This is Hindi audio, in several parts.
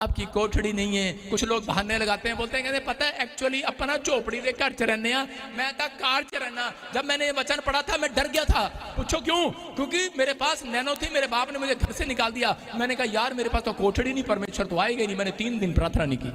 आपकी कोठड़ी नहीं है। कुछ लोग बहाने लगाते हैं, बोलते हैं कहते पता है एक्चुअली अपना झोपड़ी दे घर च रहने आ, मैं था कार च रहना। जब मैंने ये वचन पढ़ा था मैं डर गया था। पूछो क्यों? क्योंकि मेरे पास नैनो थी, मेरे बाप ने मुझे घर से निकाल दिया। मैंने कहा यार मेरे पास तो कोठड़ी नहीं, परमेश्वर तो आएगा नहीं। मैंने 3 दिन प्रार्थना नहीं की।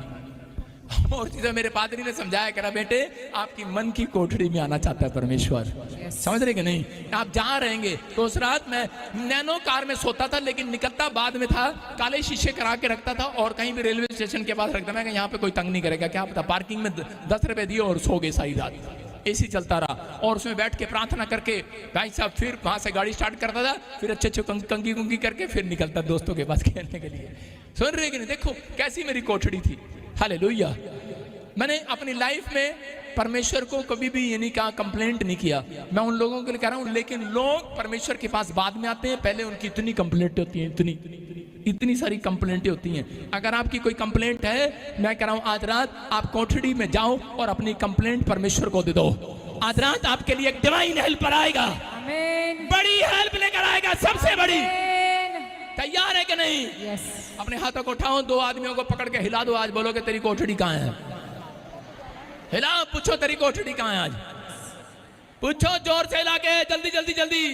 और चीजें मेरे पादरी ने समझाया, करा बेटे आपकी मन की कोठड़ी में आना चाहता है परमेश्वर। समझ रहे कि नहीं? आप जहाँ रहेंगे। तो उस रात मैं नैनो कार में सोता था, लेकिन निकलता बाद में था, काले शीशे करा के रखता था और कहीं भी रेलवे स्टेशन के पास रखता। मैं यहाँ पे कोई तंग नहीं करेगा, क्या पता। पार्किंग में 10 रुपए दिए और सो गए सारी रात। एसी चलता रहा और उसमें बैठ के प्रार्थना करके भाई साहब फिर वहां से गाड़ी स्टार्ट करता था, फिर अच्छे कंगी कुंगी करके फिर निकलता दोस्तों के पास खेलने के लिए। सुन रहे कि नहीं? देखो कैसी मेरी कोठड़ी थी। हालेलुया। मैंने अपनी लाइफ में परमेश्वर को कभी भी ये नहीं कहा, कंप्लेंट नहीं किया। मैं उन लोगों के लिए कह रहा हूं, लेकिन लोग परमेश्वर के पास बाद में आते हैं, पहले उनकी इतनी कंप्लेंट होती है, इतनी सारी कंप्लेंटें होती हैं। अगर आपकी कोई कंप्लेंट है, मैं कह रहा हूं आज रात आप कोठड़ी में जाओ और अपनी कंप्लेंट परमेश्वर को दे दो। आज रात आपके लिए एक डिवाइन हेल्पर आएगा, बड़ी हेल्प लेकर आएगा, सबसे बड़ी। तैयार है कि नहीं? yes. अपने हाथों को उठाओ, 2 आदमियों को पकड़ के हिला दो। आज बोलो कि तेरी कोठड़ी कहाँ है? हिलाओ, पूछो तेरी कोठड़ी कहाँ है? आज पूछो जोर से हिला के, जल्दी जल्दी जल्दी।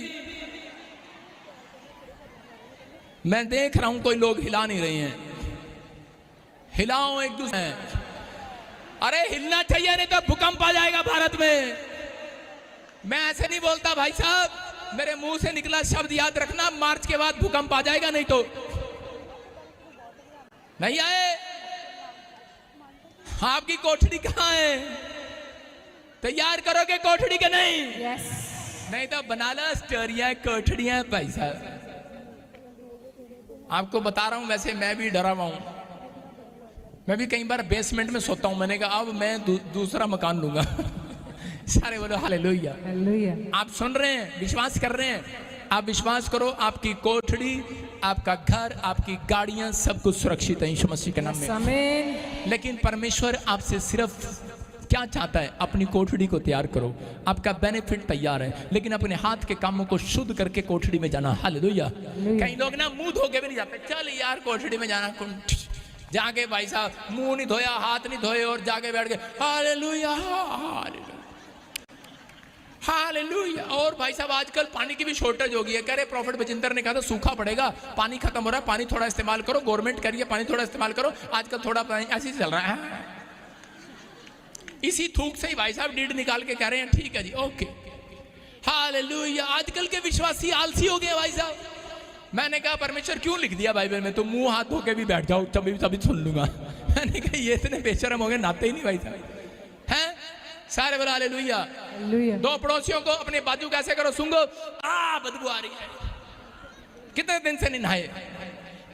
मैं देख रहा हूं कोई लोग हिला नहीं रहे हैं। हिलाओ एक दूसरे। अरे हिलना चाहिए, नहीं तो भूकंप आ जाएगा भारत में। मैं ऐसे नहीं बोलता भाई साहब, मेरे मुंह से निकला शब्द याद रखना, मार्च के बाद भूकंप आ जाएगा, नहीं तो नहीं आए। आपकी कोठड़ी कहां है? तैयार करोगे कोठड़ी के नहीं? yes. नहीं तो बना लो स्टोरियां, कोठड़ियां भाई साहब। आपको बता रहा हूं, वैसे मैं भी डरा हुआ हूं। मैं भी कई बार बेसमेंट में सोता हूं। मैंने कहा अब मैं दूसरा मकान लूंगा। सारे बोलो हालेलुया। हालेलुया। आप सुन रहे हैं, विश्वास कर रहे हैं? आप विश्वास करो, आपकी कोठड़ी, आपका घर, आपकी गाड़ियां, सब कुछ सुरक्षित है यीशु मसीह के नाम में। आमीन। लेकिन परमेश्वर आपसे सिर्फ क्या चाहता है? अपनी कोठड़ी को तैयार करो। आपका बेनिफिट तैयार है, लेकिन अपने हाथ के कामों को शुद्ध करके कोठड़ी में जाना। हालेलुया। कई लोग ना मुंह धो के भी नहीं जाते। चल यार कोठड़ी में जाना, जाके भाई साहब मुंह नहीं धोया, हाथ नहीं धोए और जाके बैठ गए हालेलुया हालेलुया हालेलुया। और भाई साहब आजकल पानी की भी शॉर्टेज हो गई है। कह रहे प्रॉफिट बजिंदर ने कहा था सूखा पड़ेगा, पानी खत्म हो रहा है, पानी थोड़ा इस्तेमाल करो। गवर्नमेंट करिए पानी थोड़ा इस्तेमाल करो। आजकल थोड़ा पानी ऐसे ही चल रहा है। इसी थूक से ही भाई साहब डीड निकाल के कह रहे हैं ठीक है जी, ओके हालेलुया। आजकल के विश्वासी आलसी हो गए भाई साहब। मैंने कहा परमेश्वर क्यों लिख दिया बाइबल में? तो मुंह हाथ धो के भी बैठ जाओ, तभी सुन लूंगा। मैंने कहा ये इतने बेशरम हो गए, नाते ही नहीं भाई साहब हैं। सारे बोला हालेलुया। 2 पड़ोसियों को अपने बाजू कैसे करो, सुंगो बदबू आ रही है, कितने दिन से नहीं नहाए।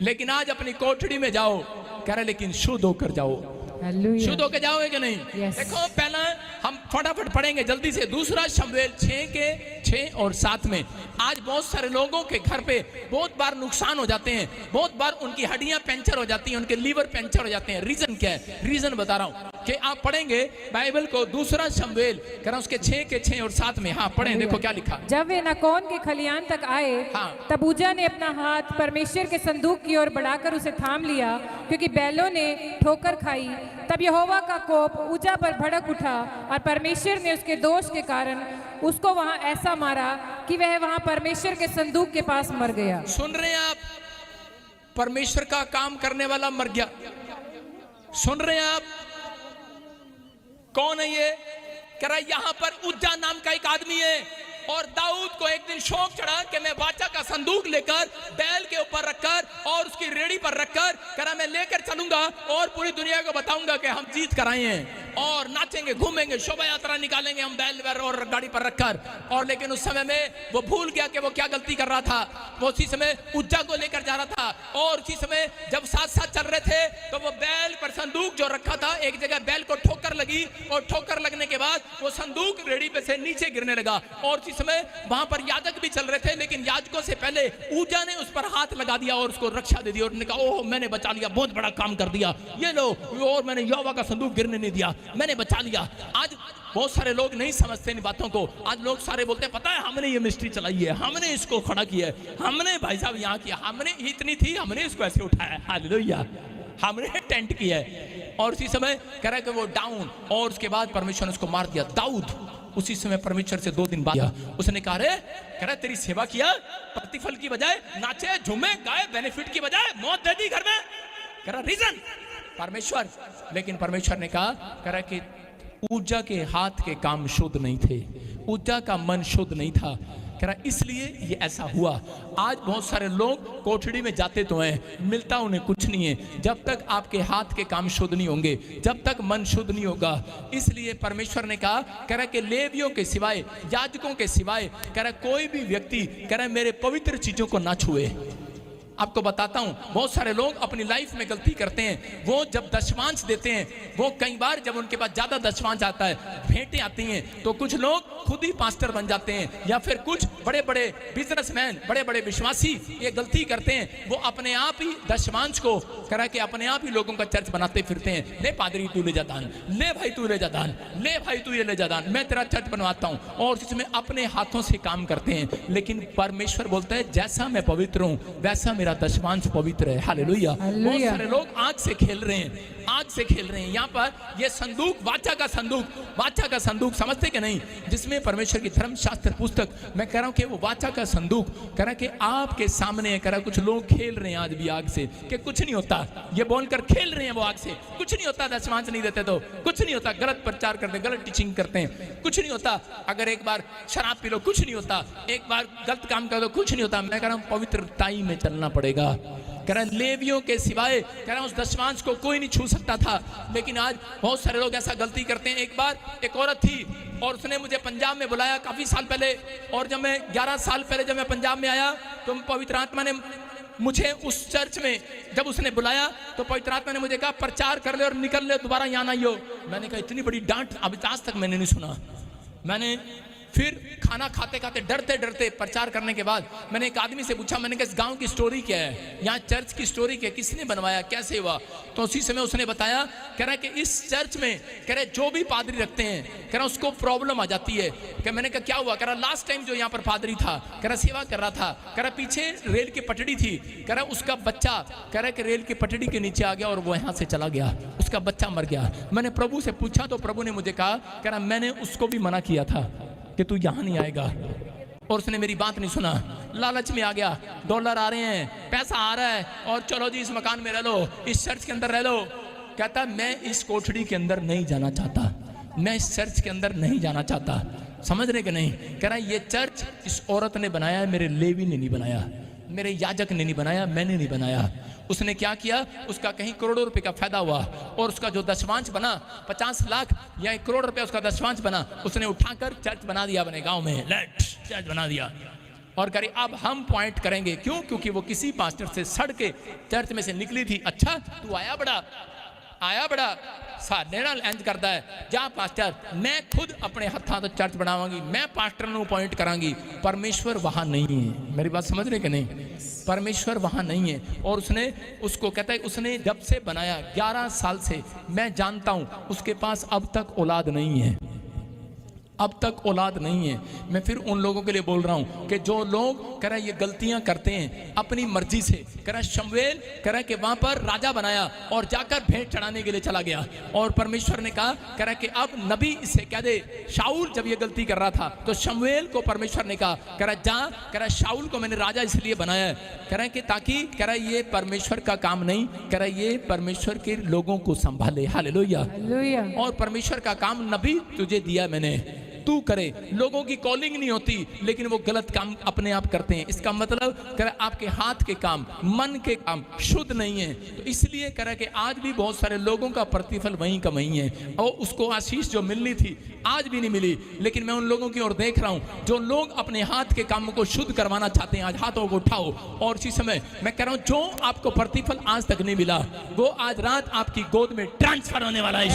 लेकिन आज अपनी कोठड़ी में जाओ, कह रहे लेकिन शुद्ध होकर जाओ। शुद्ध होकर जाओगे कि नहीं? yes. देखो पहला हम फटाफट पढ़ेंगे जल्दी से। 2 शमूएल 6 के 6 और 7 में। आज बहुत सारे लोगों के घर पे बहुत बार नुकसान हो जाते हैं, बहुत बार उनकी हड्डियां पंचर हो जाती हैं, उनके लीवर पंचर हो जाते हैं। रीजन क्या है? रीजन बता रहा हूं कि आप पढ़ेंगे बाइबल को 2 शमूएल करा उसके 6 के 6 और 7 में। हाँ पढ़ें, देखो क्या लिखा। जब वे नाकोन के खलियान तक आए, हाँ। तब उज्जा ने अपना हाथ परमेश्वर के संदूक की ओर बढ़ाकर उसे थाम लिया, क्योंकि बैलों ने ठोकर खाई। तब यहोवा का कोप उज्जा पर भड़क उठा और परमेश्वर ने उसके दोष के कारण उसको वहां ऐसा मारा कि वह वहां परमेश्वर के संदूक के पास मर गया। सुन रहे हैं आप? परमेश्वर का काम करने वाला मर गया। सुन रहे हैं आप? कौन है ये? कह रहा यहाँ पर उज्जा नाम का एक आदमी है, और दाऊद को एक दिन शौक चढ़ा कि मैं वाचा का संदूक लेकर बैल के ऊपर रखकर और उसकी रेड़ी पर रखकर करा मैं लेकर चलूंगा और पूरी दुनिया को बताऊंगा कि हम जीत कर आए हैं, और नाचेंगे, घूमेंगे, शोभा यात्रा निकालेंगे हम बैल पर और गाड़ी पर रखकर। और लेकिन उस समय में वो भूल गया कि वो क्या गलती कर रहा था। वो उसी समय उज्जा को लेकर जा रहा था, और उसी समय जब साथ साथ चल रहे थे तो वो बैल पर संदूक जो रखा था, एक जगह बैल को ठोकर लगी, और ठोकर लगने के बाद वो संदूक रेड़ी पे से नीचे गिरने लगा। और समय वहां पर याजक भी चल रहे थे, लेकिन याजकों से पहले उज्जा ने उस पर हाथ लगा दिया और उसको रक्षा दे दी, और उन्होंने कहा ओह मैंने बचा लिया, बहुत बड़ा काम कर दिया, ये लो, और मैंने यहोवा का संदूक गिरने नहीं दिया, मैंने बचा लिया। आज बहुत सारे लोग नहीं समझते इन बातों को। आज लोग सारे बोलते हैं पता है हमने ये मिस्ट्री चलाई है, हमने इसको खड़ा किया है, हमने भाई साहब यहाँ किया, हमने इतनी थी, हमने इसको ऐसे उठाया। हालेलुया। हमने टेंट किया है। और उसी समय कह रहा है कि वो डाउन, और उसके बाद परमेश्वर ने उसको मार दिया। दाऊद उसी समय परमेश्वर से 2 दिन बाद उसने कहा, रे कह रहा तेरी सेवा किया, प्रतिफल की बजाय नाचे झूमे गाए, बेनिफिट की बजाय मौत दे दी घर में। कह रहा रीजन परमेश्वर। लेकिन परमेश्वर ने कहा, कह रहा कि उज्जा के हाथ के काम शुद्ध नहीं थे, उज्जा का मन शुद्ध नहीं था। कह रहा इसलिए ये ऐसा हुआ। आज बहुत सारे लोग कोठड़ी में जाते तो हैं, मिलता उन्हें कुछ नहीं है जब तक आपके हाथ के काम शुद्ध नहीं होंगे, जब तक मन शुद्ध नहीं होगा। इसलिए परमेश्वर ने कहा, कह रहा कि लेवियों के सिवाय, याजकों के सिवाय, कह रहा कोई भी व्यक्ति, कह रहा मेरे पवित्र चीजों को ना छुए। आपको बताता हूं, बहुत सारे लोग अपनी लाइफ में गलती करते हैं। वो जब दशमांश देते हैं, वो कई बार जब उनके पास ज्यादा दशमांश आता है, भेंटें आती हैं, तो कुछ लोग खुद ही पास्टर बन जाते हैं, या फिर कुछ बड़े बड़े बिजनेसमैन, बड़े बड़े विश्वासी ये गलती करते हैं। वो अपने आप ही दशमांश को करा के अपने आप ही लोगों का चर्च बनाते फिरते हैं। ले पादरी तू ले जा दान, ले भाई तू ले जा दान, ले भाई तू ये ले जा दान, मैं तेरा चर्च बनवाता हूं, और इसमें अपने हाथों से काम करते हैं। लेकिन परमेश्वर बोलता है, जैसा मैं पवित्र हूं वैसा मेरा दशमांश पवित्र है। हालेलुया। बहुत सारे लोग आग से खेल रहे हैं, आग से खेल रहे हैं। यहाँ पर ये संदूक, वाचा का संदूक, वाचा का संदूक समझते कि नहीं, जिसमें परमेश्वर की धर्मशास्त्र पुस्तक, मैं कह रहा हूं कि वो वाचा का संदूक, कह रहा कि आपके सामने है। कह रहा कुछ लोग खेल रहे हैं आज भी आग से, कि कुछ नहीं होता, ये बोलकर खेल रहे हैं वो आग से, कुछ नहीं होता, दशमांश नहीं देते तो कुछ नहीं होता, गलत प्रचार करते, गलत टीचिंग करते हैं, कुछ नहीं होता, अगर एक बार शराब पी लो कुछ नहीं होता, एक बार गलत काम कर दो कुछ नहीं होता। मैं कह रहा हूं पवित्रताई में चलना पड़ेगा। कह रहा लेवियों के सिवाय, कह रहा उस दशमांश को कोई नहीं छू सकता था। लेकिन आज बहुत सारे लोग ऐसा गलती करते हैं। एक बार एक औरत थी और उसने मुझे पंजाब में बुलाया काफी साल पहले, और जब मैं 11 साल पहले जब मैं पंजाब में आया, तो पवित्र आत्मा ने मुझे उस चर्च में जब उसने बुलाया, तो पवित्र आत्मा ने मुझे कहा प्रचार कर ले और निकल ले, दोबारा यहाँ ना आइयो। मैंने कहा इतनी बड़ी डांट अभी आज तक मैंने नहीं सुना। मैंने फिर खाना खाते खाते डरते डरते प्रचार करने के बाद मैंने एक आदमी से पूछा, मैंने कहा इस गांव की स्टोरी क्या है, यहाँ चर्च की स्टोरी क्या, किसने बनवाया, कैसे हुआ। तो उसी समय उसने बताया, कह रहा है कि इस चर्च में, कह रहे जो भी पादरी रखते हैं, कह रहा उसको प्रॉब्लम आ जाती है। कह मैंने कहा क्या हुआ, कह रहा लास्ट टाइम जो यहाँ पर पादरी था, कह रहा सेवा कर रहा था, कह रहा पीछे रेल की पटड़ी थी, कह रहा उसका बच्चा, कह रहा कि रेल की पटड़ी के नीचे आ गया और वो यहाँ से चला गया, उसका बच्चा मर गया। मैंने प्रभु से पूछा तो प्रभु ने मुझे कहा, कह रहा मैंने उसको भी मना किया था कि तू यहां नहीं आएगा, और उसने मेरी बात नहीं सुना, लालच में आ गया, डॉलर आ रहे हैं, पैसा आ रहा है, और चलो जी इस मकान में रह लो, इस चर्च के अंदर रह लो। कहता मैं इस कोठड़ी के अंदर नहीं जाना चाहता, मैं इस चर्च के अंदर नहीं जाना चाहता। समझ रहे कि नहीं। कह रहा ये चर्च इस औरत ने बनाया, मेरे लेवी ने नहीं बनाया, मेरे याजक ने नहीं बनाया, मैंने नहीं बनाया। उसने क्या किया, उसका कहीं करोड़ों रुपए का फायदा हुआ, और उसका जो दशमांश बना 50 लाख या 1 करोड़ रुपए उसका दशमांश बना, उसने उठाकर चर्च बना दिया अपने गांव में, चर्च बना दिया। और करी अब हम पॉइंट करेंगे, क्यों, क्योंकि वो किसी पास्टर से सड़ के चर्च में से निकली थी। अच्छा तू आया बड़ा साढ़े नाल इंज करता है, जा पास्टर मैं खुद अपने हाथों तो चर्च बनावांगी, मैं पास्टर नूं पॉइंट करांगी। परमेश्वर वहां नहीं है। मेरी बात समझ रहे कि नहीं, परमेश्वर वहां नहीं है। और उसने उसको कहता है, उसने जब से बनाया 11 साल से मैं जानता हूं उसके पास अब तक औलाद नहीं है, अब तक औलाद नहीं है। मैं फिर उन लोगों के लिए बोल रहा हूं कि जो लोग कह रहे ये गलतियां करते हैं अपनी मर्जी से, कह रहा शमूएल कह रहा कि वहां पर राजा बनाया और जाकर भेंट चढ़ाने के लिए चला गया, और परमेश्वर ने कहा, कह रहा कि अब नबी इसे कह दे। शाऊल जब ये गलती कर रहा था तो शमूएल को परमेश्वर ने कहा, कह रहा जा, कह रहा शाऊल को मैंने राजा इसलिए बनाया है, कह रहा कि ताकि, कह रहा ये परमेश्वर का काम नहीं, कह रहा ये परमेश्वर के लोगों को संभाले। हालेलुया। और परमेश्वर का काम नबी तुझे दिया मैंने, तू करे। लोगों की कॉलिंग नहीं होती, लेकिन वो गलत काम अपने आप करते हैं। इसका मतलब कर आपके हाथ के काम, मन के काम शुद्ध नहीं है। तो इसलिए कह रहा कि आज भी बहुत सारे लोगों का प्रतिफल वहीं का वहीं है, और उसको आशीष जो मिलनी थी आज भी नहीं मिली। लेकिन मैं उन लोगों की ओर देख रहा हूं जो लोग अपने हाथ के कामों को शुद्ध करवाना चाहते हैं। आज हाथों को उठाओ, और इसी समय मैं कह रहा हूं जो आपको प्रतिफल आज तक नहीं मिला, वो आज रात आपकी गोद में ट्रांसफर होने वाला है।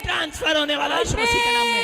ट्रांसफर होने वाला है यीशु मसीह के नाम में।